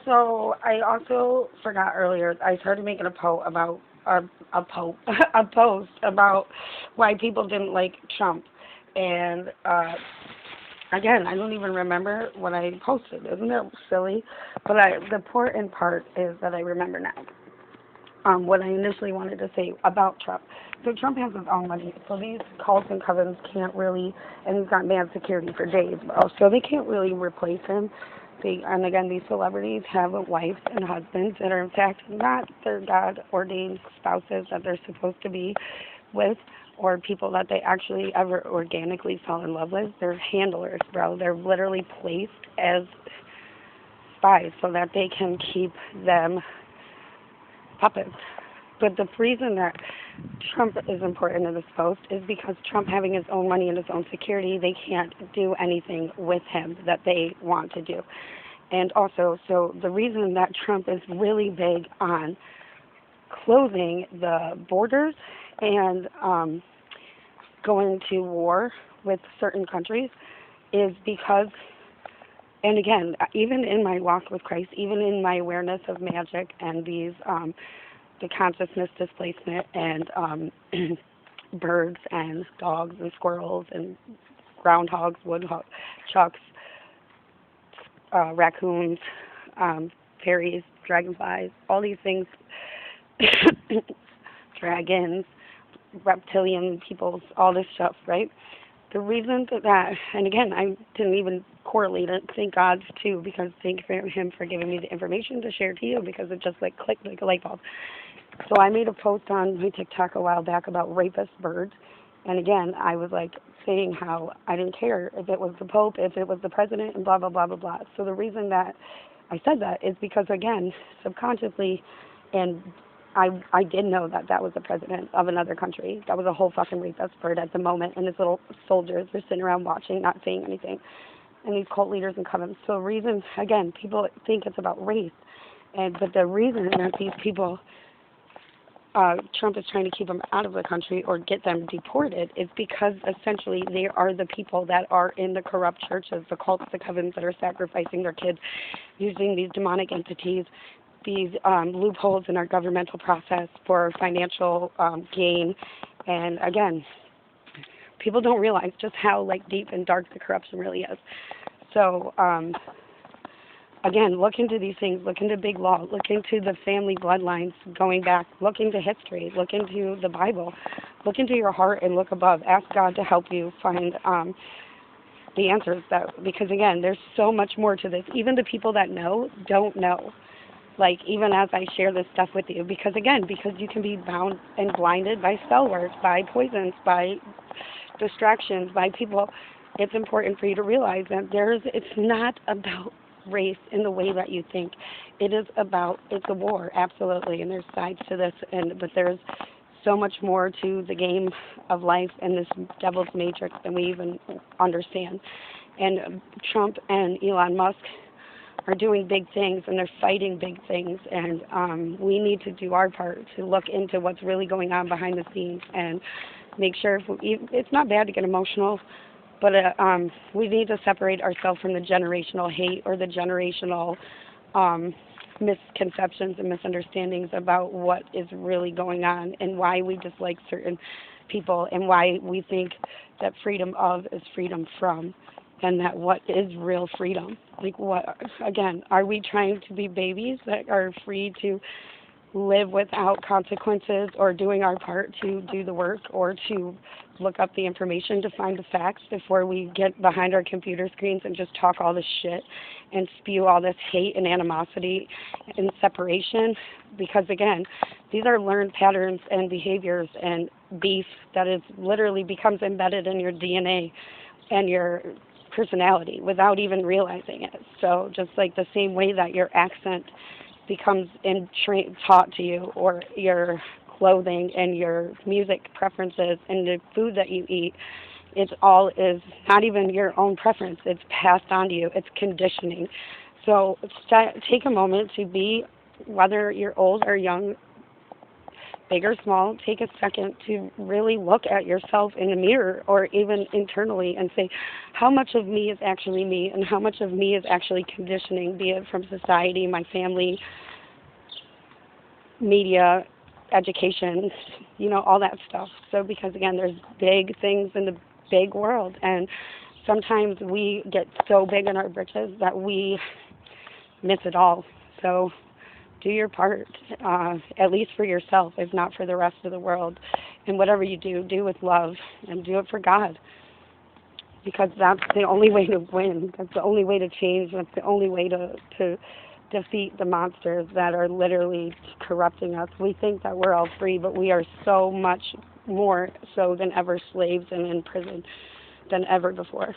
So I also forgot earlier. I started making a post about a post a post about why people didn't like Trump, and again, I don't even remember what I posted. Isn't that silly? But the important part is that I remember now. What I initially wanted to say about Trump. So Trump has his own money. So these cults and covens can't really, and he's got mad security for days. So they can't really replace him. And again, these celebrities have wives and husbands that are in fact not their God ordained spouses that they're supposed to be with, or people that they actually ever organically fell in love with. They're handlers, bro. They're literally placed as spies so that they can keep them puppets. But the reason that Trump is important in this post is because Trump having his own money and his own security, they can't do anything with him that they want to do. And also, so the reason that Trump is really big on closing the borders and going to war with certain countries is because, and again, even in my walk with Christ, even in my awareness of magic and these the consciousness displacement and birds and dogs and squirrels and groundhogs, woodchucks, raccoons, fairies, dragonflies, all these things, dragons, reptilian peoples, all this stuff, right? The reason that, and again, I didn't even correlate it, thank God too, because thank him for giving me the information to share to you, because it just like clicked like a light bulb. So I made a post on my TikTok a while back about rapist birds, and again, I was like saying how I didn't care if it was the Pope, if it was the president, and blah, blah, blah, blah, blah. So the reason that I said that is because, again, subconsciously, and I did know that that was the president of another country. That was a whole fucking rapist bird at the moment, and his little soldiers are sitting around watching, not saying anything, and these cult leaders and covens. So the reason, again, people think it's about race, but the reason that these people Trump is trying to keep them out of the country or get them deported is because essentially they are the people that are in the corrupt churches, the cults, the covens that are sacrificing their kids, using these demonic entities, these loopholes in our governmental process for financial gain. And again, people don't realize just how like deep and dark the corruption really is. So again, look into these things, look into big law, look into the family bloodlines going back, look into history, look into the Bible, look into your heart and look above. Ask God to help you find the answers, because again, there's so much more to this. Even the people that know don't know. Like, even as I share this stuff with you, because you can be bound and blinded by spell words, by poisons, by distractions, by people. It's important for you to realize that it's not about race in the way that you think. It's a war, absolutely, and there's sides to this, but there's so much more to the game of life and this devil's matrix than we even understand. And Trump and Elon Musk are doing big things, and they're fighting big things, and we need to do our part to look into what's really going on behind the scenes and make sure it's not bad to get emotional, but we need to separate ourselves from the generational hate or the generational misconceptions and misunderstandings about what is really going on and why we dislike certain people and why we think that freedom of is freedom from, and that what is real freedom. Like, what, again, are we trying to be babies that are free to live without consequences, or doing our part to do the work or to look up the information to find the facts before we get behind our computer screens and just talk all this shit and spew all this hate and animosity and separation? Because again, these are learned patterns and behaviors and beef that is literally becomes embedded in your DNA and your personality without even realizing it. So just like the same way that your accent becomes taught to you, or your clothing and your music preferences and the food that you eat, it all is not even your own preference. It's passed on to you. It's conditioning. So take a moment to be, whether you're old or young, big or small, take a second to really look at yourself in the mirror or even internally and say, how much of me is actually me and how much of me is actually conditioning, be it from society, my family, media, education, all that stuff. So because, again, there's big things in the big world, and sometimes we get so big in our britches that we miss it all. So do your part, at least for yourself, if not for the rest of the world. And whatever you do, do with love and do it for God. Because that's the only way to win. That's the only way to change. That's the only way to defeat the monsters that are literally corrupting us. We think that we're all free, but we are so much more so than ever slaves and in prison than ever before.